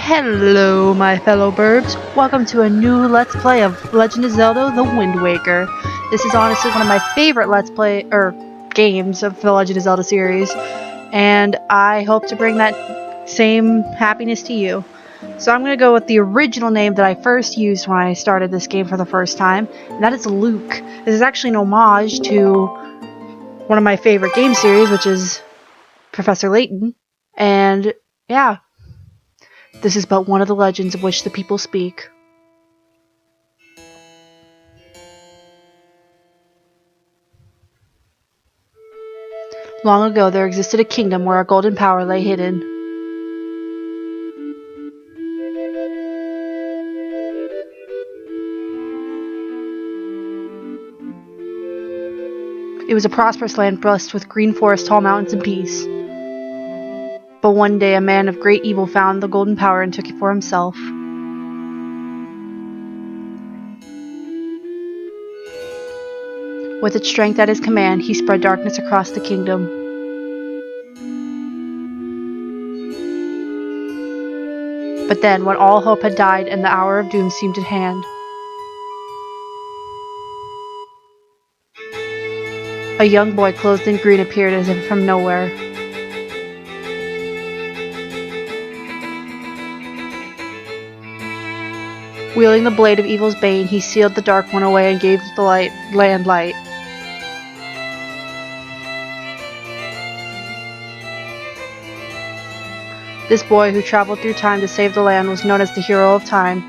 Hello, my fellow burbs. Welcome to a new Let's Play of Legend of Zelda: The Wind Waker. This is honestly one of my favorite Let's Play games of the Legend of Zelda series, and I hope to bring that same happiness to you. So I'm going to go with the original name that I first used when I started this game for the first time, and that is Luke. This is actually an homage to one of my favorite game series, which is Professor Layton, and yeah. This is but one of the legends of which the people speak. Long ago there existed a kingdom where a golden power lay hidden. It was a prosperous land blessed with green forests, tall mountains, and peace. But one day a man of great evil found the golden power and took it for himself. With its strength at his command, he spread darkness across the kingdom. But then, when all hope had died and the hour of doom seemed at hand, a young boy clothed in green appeared as if from nowhere. Wielding the blade of evil's bane, he sealed the dark one away and gave the land light. This boy who traveled through time to save the land was known as the Hero of Time.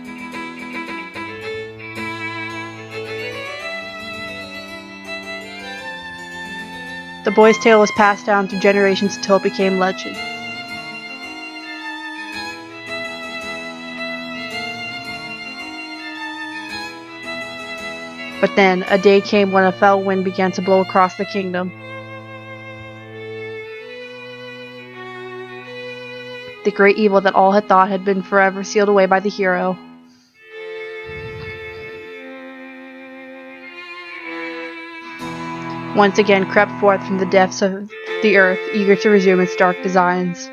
The boy's tale was passed down through generations until it became legend. But then, a day came when a fell wind began to blow across the kingdom. The great evil that all had thought had been forever sealed away by the hero. Once again crept forth from the depths of the earth, eager to resume its dark designs.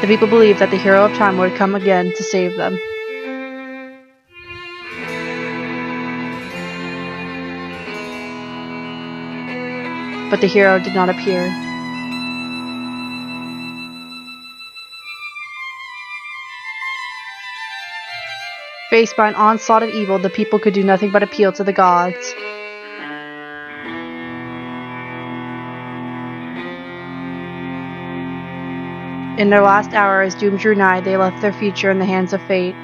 The people believed that the Hero of Time would come again to save them. But the hero did not appear. Faced by an onslaught of evil, the people could do nothing but appeal to the gods. In their last hour, as doom drew nigh, they left their future in the hands of fate.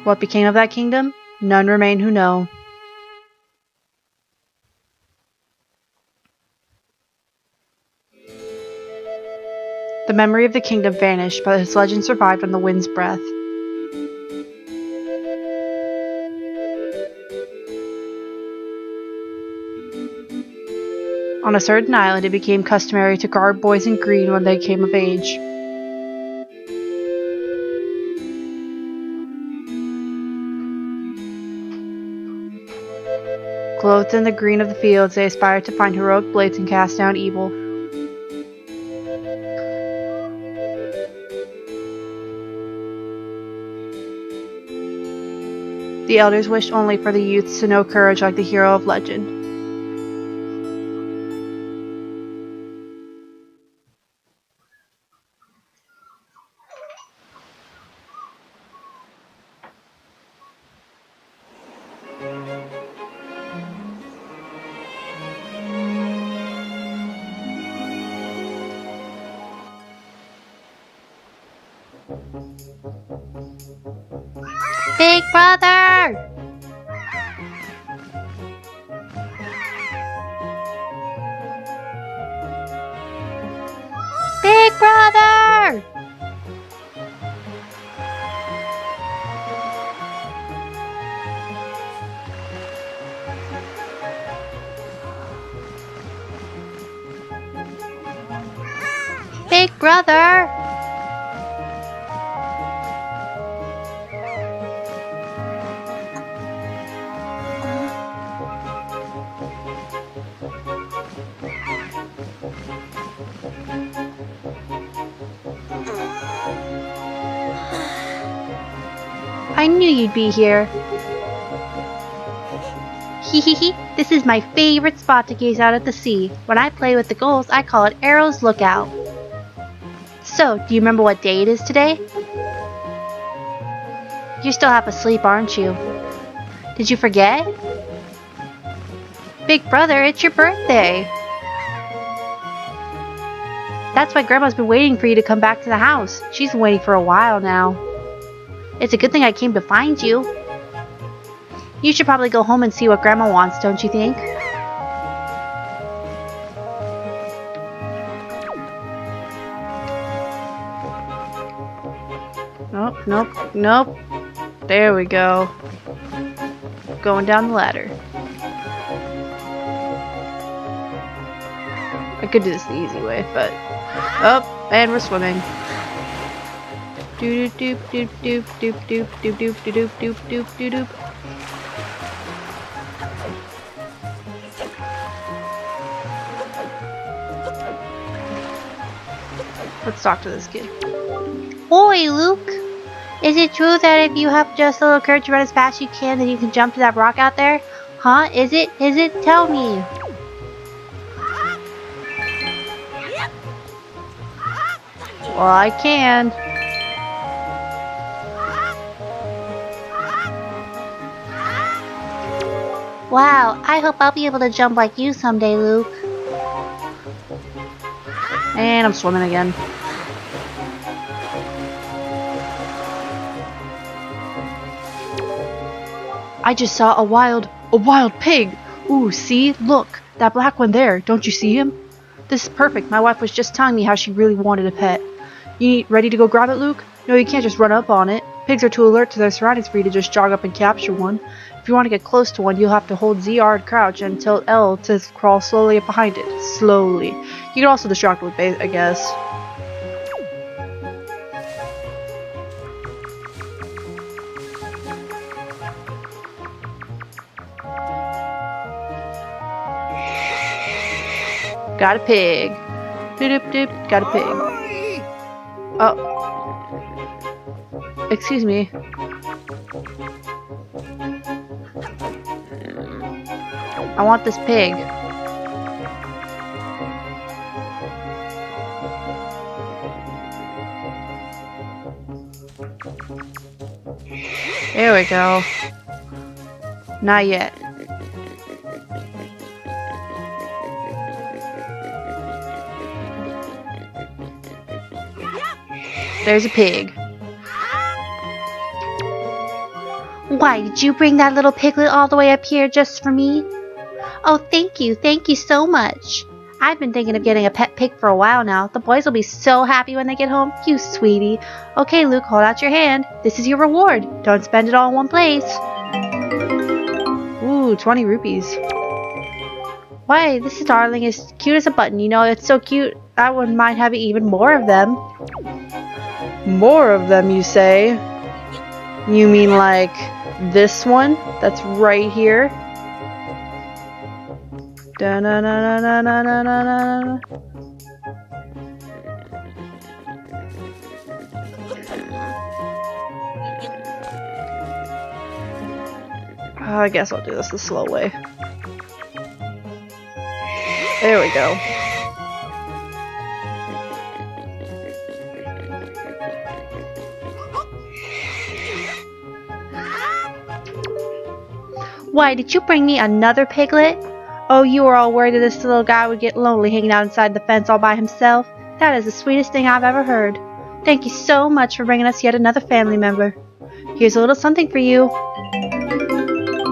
What became of that kingdom? None remain who know. The memory of the kingdom vanished, but its legend survived on the wind's breath. On a certain island, it became customary to guard boys in green when they came of age. Clothed in the green of the fields, they aspired to find heroic blades and cast down evil. The elders wished only for the youths to know courage like the hero of legend. Big brother! Big brother! Big brother! I knew you'd be here. Hee hee hee. This is my favorite spot to gaze out at the sea. When I play with the gulls, I call it Arrow's Lookout. So, do you remember what day it is today? You're still half asleep, aren't you? Did you forget? Big brother, it's your birthday. That's why Grandma's been waiting for you to come back to the house. She's been waiting for a while now. It's a good thing I came to find you. You should probably go home and see what Grandma wants, don't you think? Nope, nope, nope. There we go. Going down the ladder. I could do this the easy way, but... Oh, and we're swimming. Doop doop doop doop doop doop doop doop doop doop doop doop doop. Let's talk to this kid. Oi, Luke! Is it true that if you have just a little courage to run as fast as you can, then you can jump to that rock out there? Huh? Is it? Is it? Tell me! Well, I can. Wow, I hope I'll be able to jump like you someday, Luke. And I'm swimming again. I just saw a wild pig. Ooh, see? Look, that black one there. Don't you see him? This is perfect. My wife was just telling me how she really wanted a pet. You ready to go grab it, Luke? No, you can't just run up on it. Pigs are too alert to their surroundings for you to just jog up and capture one. If you want to get close to one, you'll have to hold ZR to crouch and tilt L to crawl slowly up behind it. Slowly. You can also distract with bait, I guess. Got a pig. Doop doop. Got a pig. Oh. Excuse me. I want this pig. There we go. Not yet. There's a pig. Why, did you bring that little piglet all the way up here just for me? Oh, thank you so much. I've been thinking of getting a pet pig for a while now. The boys will be so happy when they get home. You sweetie. Okay, Luke, hold out your hand. This is your reward. Don't spend it all in one place. Ooh, 20 rupees. Why, this darling is cute as a button. You know, it's so cute. I wouldn't mind having even more of them. More of them, you say? You mean like this one? That's right here? Da na na na na na na na. I guess I'll do this the slow way. There we go. Why, did you bring me another piglet? Oh, you were all worried that this little guy would get lonely hanging out inside the fence all by himself? That is the sweetest thing I've ever heard. Thank you so much for bringing us yet another family member. Here's a little something for you.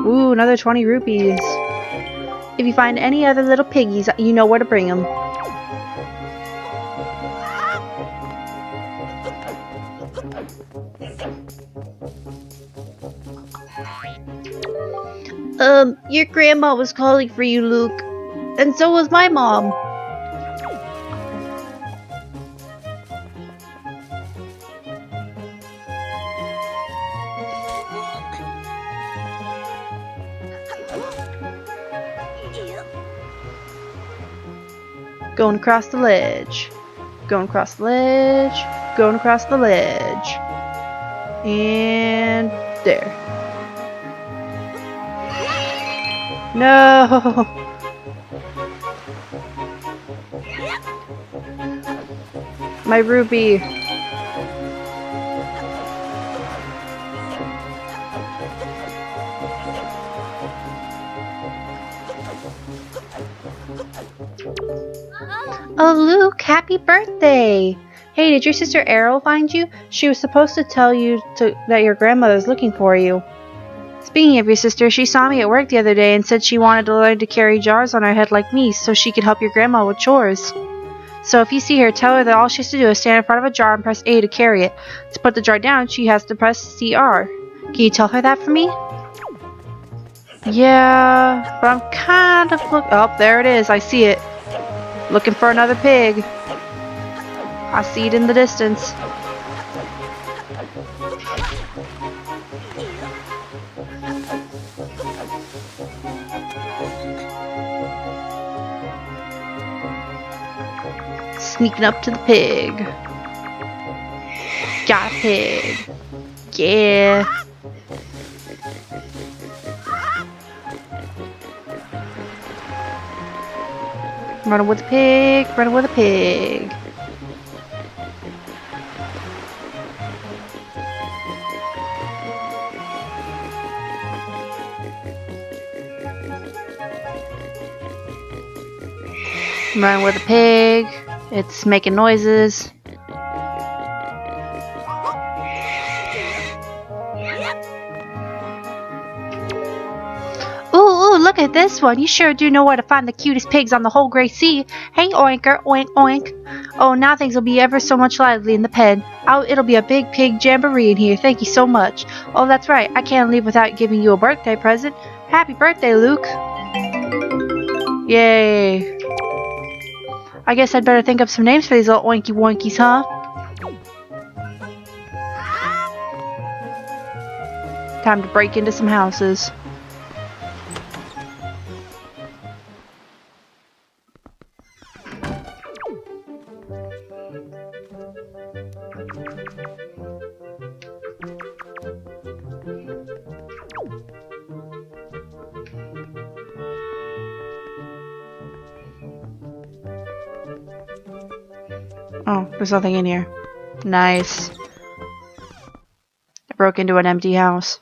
Ooh, another 20 rupees. If you find any other little piggies, you know where to bring them. Your grandma was calling for you, Luke. And so was my mom. Going across the ledge. Going across the ledge. Going across the ledge. And There. No! My ruby! Oh, Luke, happy birthday! Hey, did your sister Errol find you? She was supposed to tell you that your grandmother's looking for you. Speaking of your sister, she saw me at work the other day and said she wanted to learn to carry jars on her head like me so she could help your grandma with chores. So if you see her, tell her that all she has to do is stand in front of a jar and press A to carry it. To put the jar down, she has to press CR. Can you tell her that for me? Yeah, but I'm kind of oh, there it is. I see it. Looking for another pig. I see it in the distance. Sneaking up to the pig. Got a pig. Yeah. Running with a pig, running with a pig. Running with a pig. It's making noises. Ooh, look at this one. You sure do know where to find the cutest pigs on the whole Great Sea. Hey, Oinker, oink, oink. Oh, now things will be ever so much lively in the pen. It'll be a big pig jamboree in here. Thank you so much. Oh, that's right. I can't leave without giving you a birthday present. Happy birthday, Luke. Yay. I guess I'd better think up some names for these little oinky woinkies, huh? Time to break into some houses. Oh, there's nothing in here. Nice. I broke into an empty house.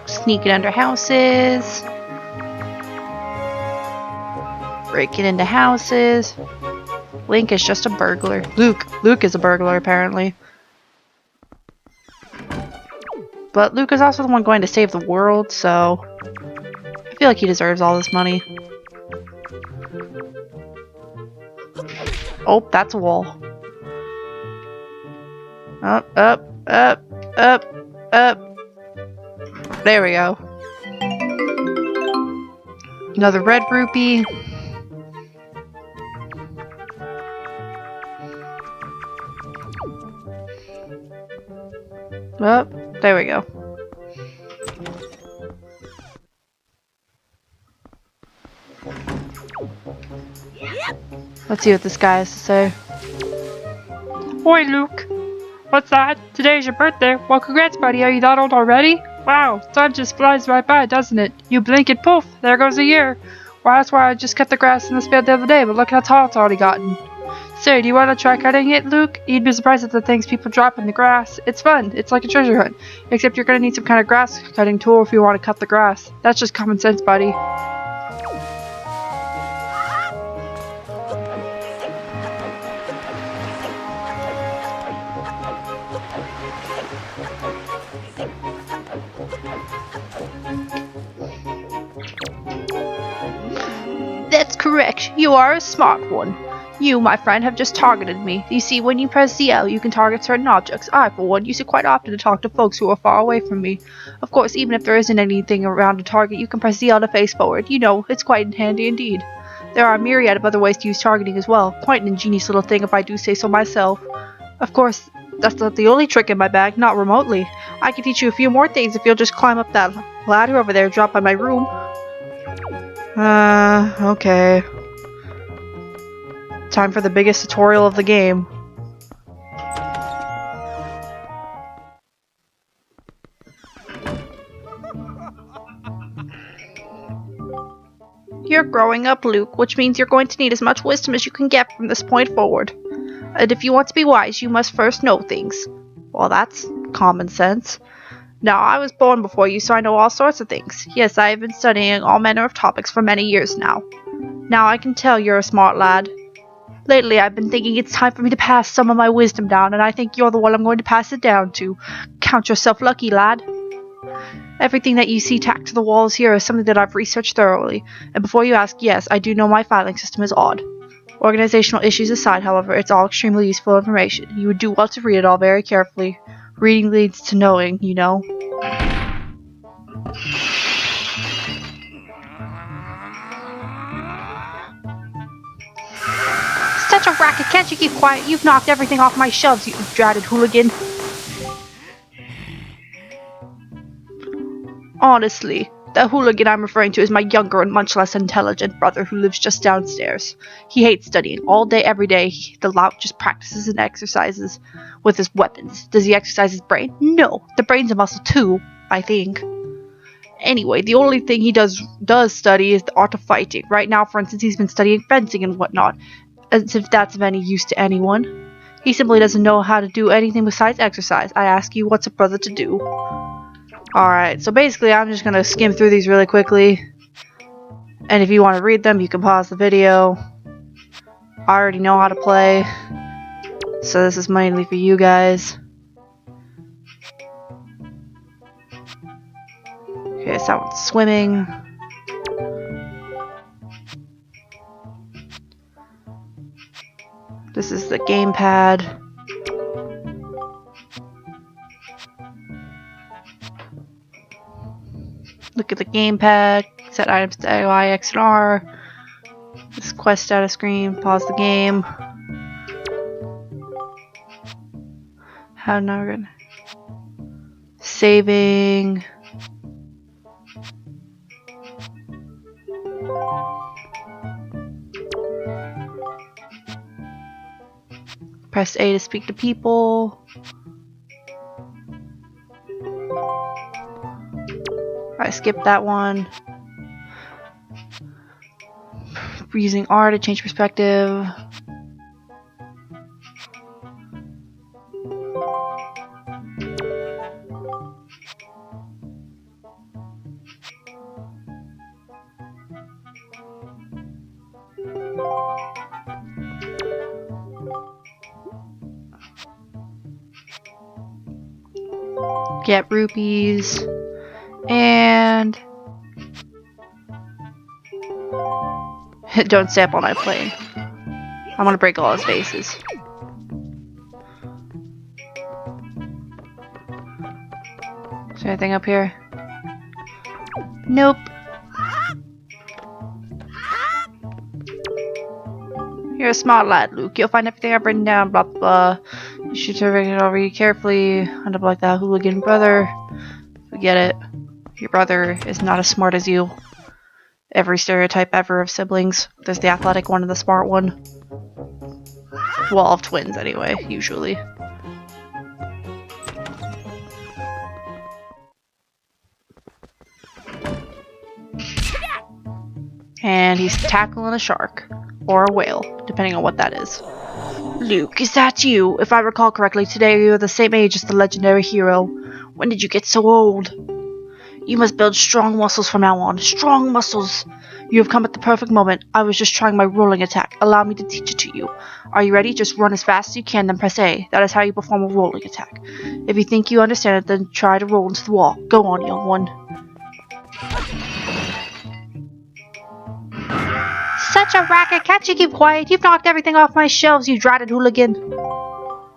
Sneaking under houses. Breaking into houses. Link is just a burglar. Luke is a burglar, apparently. But Luke is also the one going to save the world, so I feel like he deserves all this money. Oh, that's a wall. Up, up, up, up, up. There we go. Another red rupee. Oh, there we go. Let's see what this guy has to say. Oi, Luke. What's that? Today's your birthday. Well, congrats, buddy. Are you that old already? Wow, time just flies right by, doesn't it? You blink and poof, there goes a year. Well, that's why I just cut the grass in this field the other day, but look how tall it's already gotten. Say, do you want to try cutting it, Luke? You'd be surprised at the things people drop in the grass. It's fun. It's like a treasure hunt. Except you're going to need some kind of grass cutting tool if you want to cut the grass. That's just common sense, buddy. That's correct. You are a smart one. You, my friend, have just targeted me. You see, when you press ZL, you can target certain objects. I, for one, use it quite often to talk to folks who are far away from me. Of course, even if there isn't anything around to target, you can press ZL to face forward. You know, it's quite handy indeed. There are a myriad of other ways to use targeting as well. Quite an ingenious little thing if I do say so myself. Of course, that's not the only trick in my bag, not remotely. I can teach you a few more things if you'll just climb up that ladder over there, drop by my room. Okay. Time for the biggest tutorial of the game. You're growing up, Luke, which means you're going to need as much wisdom as you can get from this point forward. And if you want to be wise, you must first know things. Well, that's common sense. Now, I was born before you, so I know all sorts of things. Yes, I have been studying all manner of topics for many years now. Now I can tell you're a smart lad. Lately, I've been thinking it's time for me to pass some of my wisdom down, and I think you're the one I'm going to pass it down to. Count yourself lucky, lad. Everything that you see tacked to the walls here is something that I've researched thoroughly, and before you ask, yes, I do know my filing system is odd. Organizational issues aside, however, it's all extremely useful information. You would do well to read it all very carefully. Reading leads to knowing, you know. Such a racket, can't you keep quiet? You've knocked everything off my shelves, you dratted hooligan. Honestly, the hooligan I'm referring to is my younger and much less intelligent brother who lives just downstairs. He hates studying all day, every day. The lout just practices and exercises with his weapons. Does he exercise his brain? No, the brain's a muscle too, I think. Anyway, the only thing he does study is the art of fighting. Right now, for instance, he's been studying fencing and whatnot, as if that's of any use to anyone. He simply doesn't know how to do anything besides exercise. I ask you, what's a brother to do? Alright, so basically I'm just going to skim through these really quickly. And if you want to read them, you can pause the video. I already know how to play. So this is mainly for you guys. Okay, so that one's swimming. This is the gamepad. Look at the gamepad, set items to A, Y, X, and R. This quest status screen, pause the game. How now we're gonna saving. Press A to speak to people. I skipped that one. Using R to change perspective. Get rupees. And don't step on my plane. I'm gonna break all his faces. Is there anything up here? Nope. You're a smart lad, Luke. You'll find everything I've written down, blah blah blah. You should read it all really carefully. End up like that hooligan brother. Forget it. Your brother is not as smart as you. Every stereotype ever of siblings. There's the athletic one and the smart one. Well, of twins anyway, usually. And he's tackling a shark. Or a whale, depending on what that is. Luke, is that you? If I recall correctly, today you are the same age as the legendary hero. When did you get so old? You must build strong muscles from now on. Strong muscles! You have come at the perfect moment. I was just trying my rolling attack. Allow me to teach it to you. Are you ready? Just run as fast as you can, then press A. That is how you perform a rolling attack. If you think you understand it, then try to roll into the wall. Go on, young one. such a racket. Can't you keep quiet? You've knocked everything off my shelves, you dratted hooligan.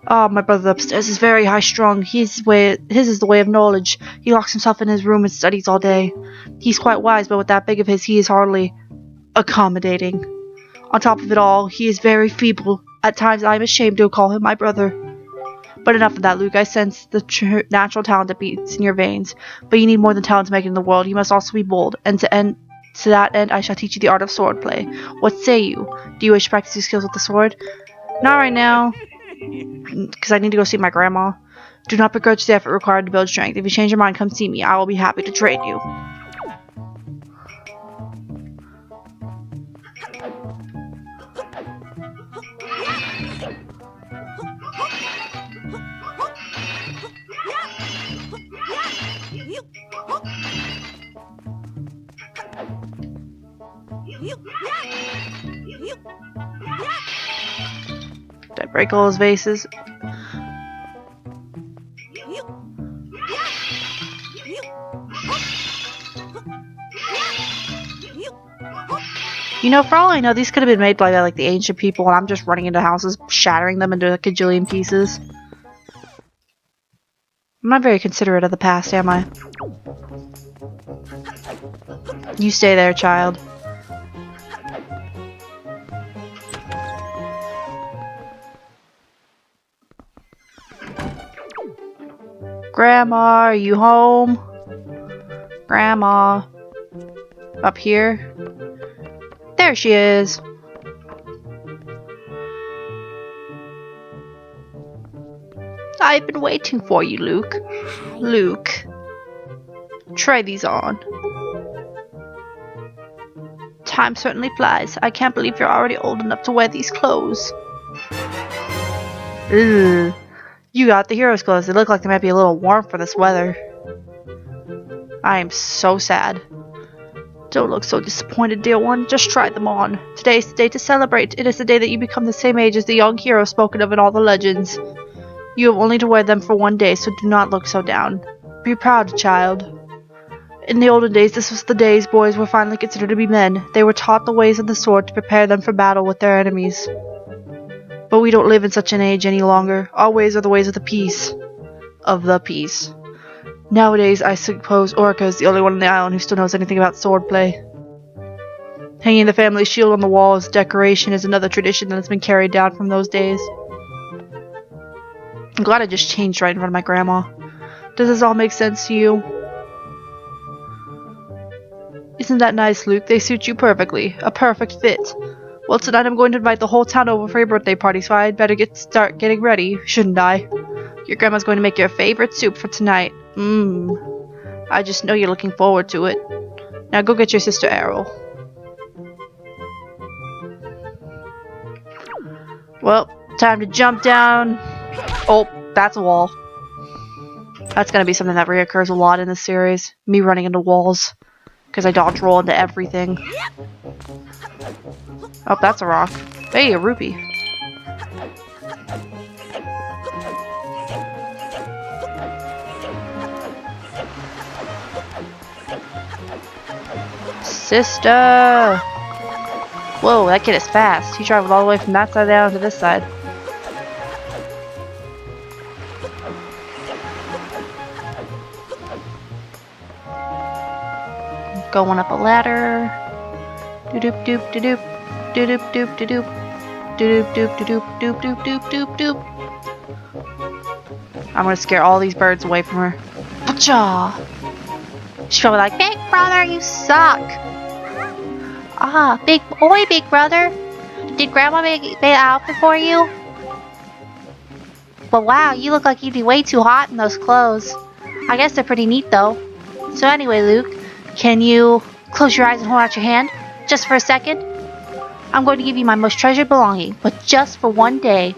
Oh, my brother upstairs is very high-strung. His is the way of knowledge. He locks himself in his room and studies all day. He's quite wise, but with that big of his, he is hardly accommodating. On top of it all, he is very feeble. At times, I am ashamed to call him my brother. But enough of that, Luke. I sense the natural talent that beats in your veins. But you need more than talent to make it in the world. You must also be bold. And to that end, I shall teach you the art of swordplay. What say you? Do you wish to practice your skills with the sword? Not right now, because I need to go see my grandma. Do not begrudge the effort required to build strength. If you change your mind, come see me. I will be happy to train you. Did I break all his vases? You know, for all I know, these could have been made by like the ancient people, and I'm just running into houses, shattering them into a kajillion pieces. I'm not very considerate of the past, am I? You stay there, child. Grandma, are you home? Grandma. Up here? There she is. I've been waiting for you, Luke. Luke. Try these on. Time certainly flies. I can't believe you're already old enough to wear these clothes. Ugh. You got the hero's clothes. They look like they might be a little warm for this weather. I am so sad. Don't look so disappointed, dear one. Just try them on. Today is the day to celebrate. It is the day that you become the same age as the young hero spoken of in all the legends. You have only to wear them for one day, so do not look so down. Be proud, child. In the olden days, this was the days boys were finally considered to be men. They were taught the ways of the sword to prepare them for battle with their enemies. But we don't live in such an age any longer. Our ways are the ways of the peace. Of the peace. Nowadays, I suppose Orca is the only one on the island who still knows anything about swordplay. Hanging the family shield on the wall as decoration is another tradition that has been carried down from those days. I'm glad I just changed right in front of my grandma. Does this all make sense to you? Isn't that nice, Luke? They suit you perfectly. A perfect fit. Well, tonight I'm going to invite the whole town over for your birthday party, so I'd better start getting ready, shouldn't I? Your grandma's going to make your favorite soup for tonight. I just know you're looking forward to it. Now go get your sister Errol. Well, time to jump down. Oh, that's a wall. That's gonna be something that reoccurs a lot in this series. Me running into walls. Because I dodge roll into everything. Oh, that's a rock. Hey, a rupee. Sister! Whoa, that kid is fast. He traveled all the way from that side down to this side. Going up a ladder. Doop doop doop doop doop doop doop doop doop doop doop doop doop doop. I'm gonna scare all these birds away from her. Pacha! She's probably like, Big brother, you suck! Ah, big brother. Did Grandma make an outfit for you? But wow, you look like you'd be way too hot in those clothes. I guess they're pretty neat though. So anyway, Luke, can you close your eyes and hold out your hand? Just for a second? I'm going to give you my most treasured belonging, but just for one day.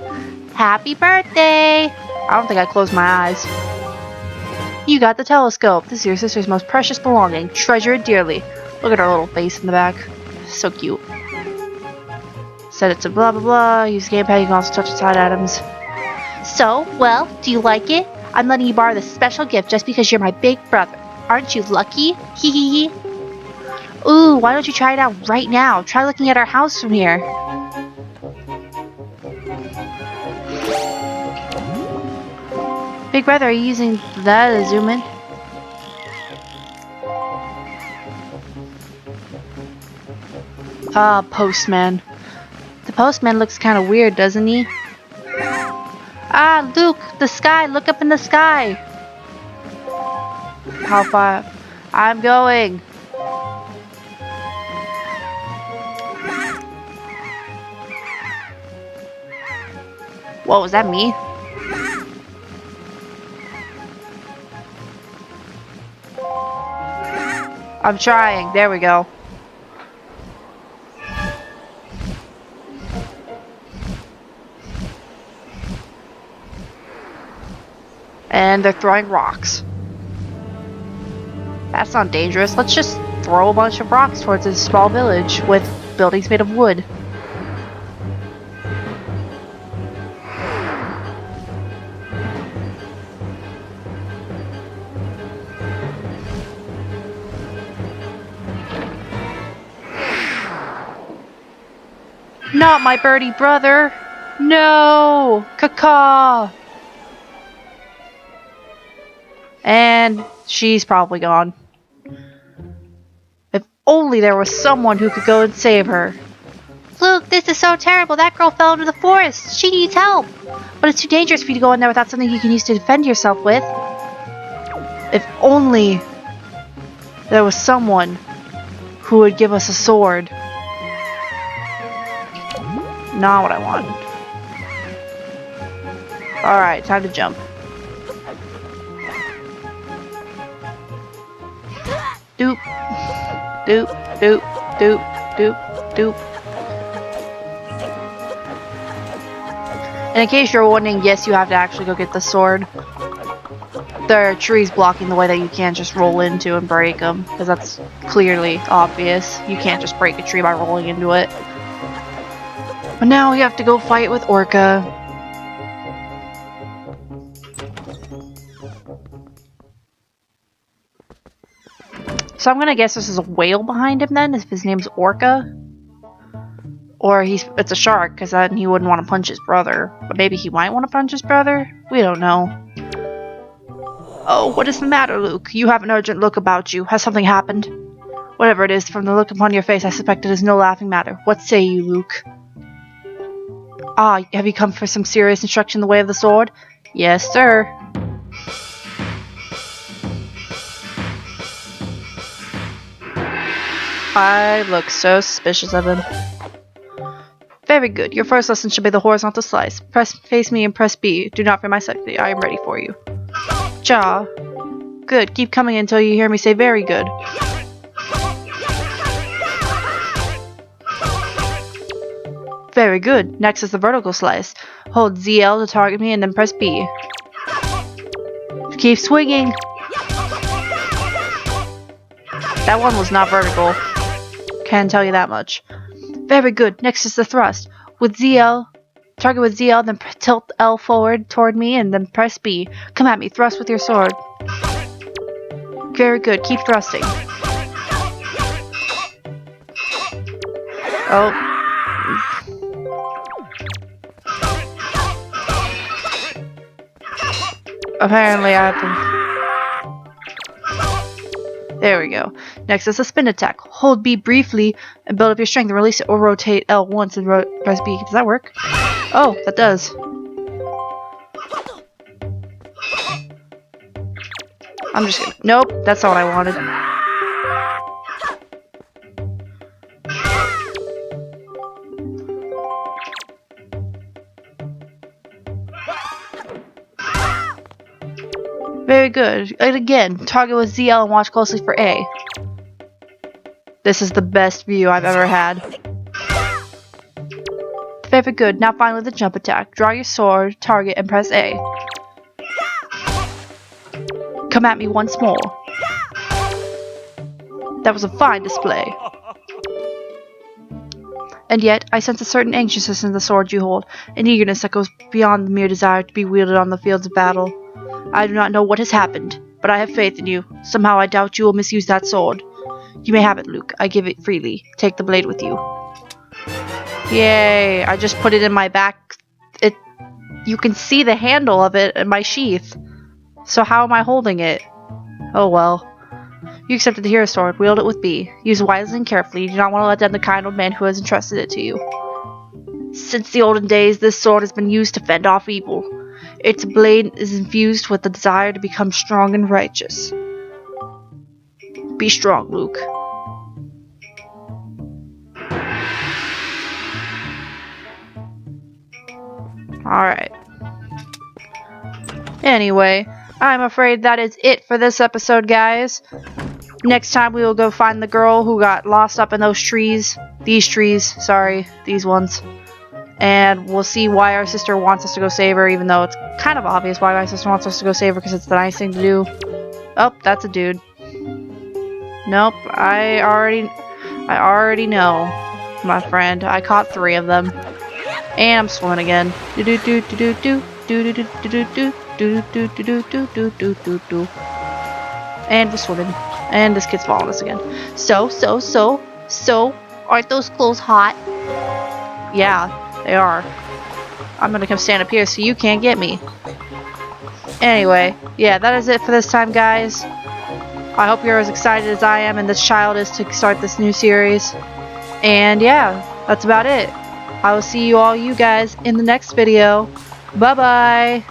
Happy birthday! I don't think I closed my eyes. You got the telescope. This is your sister's most precious belonging. Treasure it dearly. Look at her little face in the back. So cute. Set it to blah blah blah. Use the gamepad. You can also touch its side items. So, well, do you like it? I'm letting you borrow this special gift just because you're my big brother. Aren't you lucky? Hee hee hee. Ooh, why don't you try it out right now? Try looking at our house from here. Big brother, are you using that to zoom in? Ah, postman. The postman looks kind of weird, doesn't he? Ah, Luke, the sky. Look up in the sky. How far? I'm going. Whoa, was that me? I'm trying. There we go. And they're throwing rocks. That's not dangerous. Let's just throw a bunch of rocks towards this small village with buildings made of wood. Not my birdie brother! No! Caw-caw! And she's probably gone. If only there was someone who could go and save her. Luke, this is so terrible. That girl fell into the forest. She needs help. But it's too dangerous for you to go in there without something you can use to defend yourself with. If only there was someone who would give us a sword. Not what I want. Alright, time to jump. Doop. Doop, doop, doop, doop, doop. And in case you're wondering, yes, you have to actually go get the sword. There are trees blocking the way that you can't just roll into and break them, because that's clearly obvious. You can't just break a tree by rolling into it. But now we have to go fight with Orca. So I'm gonna guess this is a whale behind him then, if his name's Orca. Or it's a shark, because then he wouldn't want to punch his brother. But maybe he might want to punch his brother? We don't know. Oh, what is the matter, Luke? You have an urgent look about you. Has something happened? Whatever it is, from the look upon your face, I suspect it is no laughing matter. What say you, Luke? Ah, have you come for some serious instruction in the way of the sword? Yes, sir. I look so suspicious of him. Very good. Your first lesson should be the horizontal slice. Face me and press B. Do not fear my safety. I am ready for you. Ja. Good. Keep coming until you hear me say very good. Very good. Next is the vertical slice. Hold ZL to target me and then press B. Keep swinging. That one was not vertical. Can't tell you that much. Very good. Next is the thrust. With ZL, target with ZL, then tilt L forward toward me and then press B. Come at me. Thrust with your sword. Very good. Keep thrusting. Oh. Apparently I have to... There we go. Next is a spin attack. Hold B briefly and build up your strength and release it, or rotate L once and press B. Does that work? Oh, that does. I'm just gonna... Nope, that's not what I wanted. Very good. And again, target with ZL and watch closely for A. This is the best view I've ever had. Very good. Now finally the jump attack. Draw your sword, target, and press A. Come at me once more. That was a fine display. And yet, I sense a certain anxiousness in the sword you hold, an eagerness that goes beyond the mere desire to be wielded on the fields of battle. I do not know what has happened, but I have faith in you. Somehow I doubt you will misuse that sword. You may have it, Luke. I give it freely. Take the blade with you. Yay! I just put it in my back. You can see the handle of it in my sheath. So how am I holding it? Oh well. You accepted the hero sword. Wield it with B. Use it wisely and carefully. You do not want to let down the kind old man who has entrusted it to you. Since the olden days, this sword has been used to fend off evil. Its blade is infused with the desire to become strong and righteous. Be strong, Luke. Alright. Anyway, I'm afraid that is it for this episode, guys. Next time we will go find the girl who got lost up in those trees. These trees, sorry, these ones. And we'll see why our sister wants us to go save her, even though it's kind of obvious why my sister wants us to go save her, because it's the nice thing to do. Oh, that's a dude. Nope, I already know, my friend. I caught 3 of them. And I'm swimming again. And we're swimming. And this kid's following us again. So, aren't those clothes hot? Yeah, they are. I'm gonna come stand up here so you can't get me. Anyway, yeah, that is it for this time, guys. I hope you're as excited as I am and this child is to start this new series. And yeah, that's about it. I will see you guys in the next video. Bye-bye.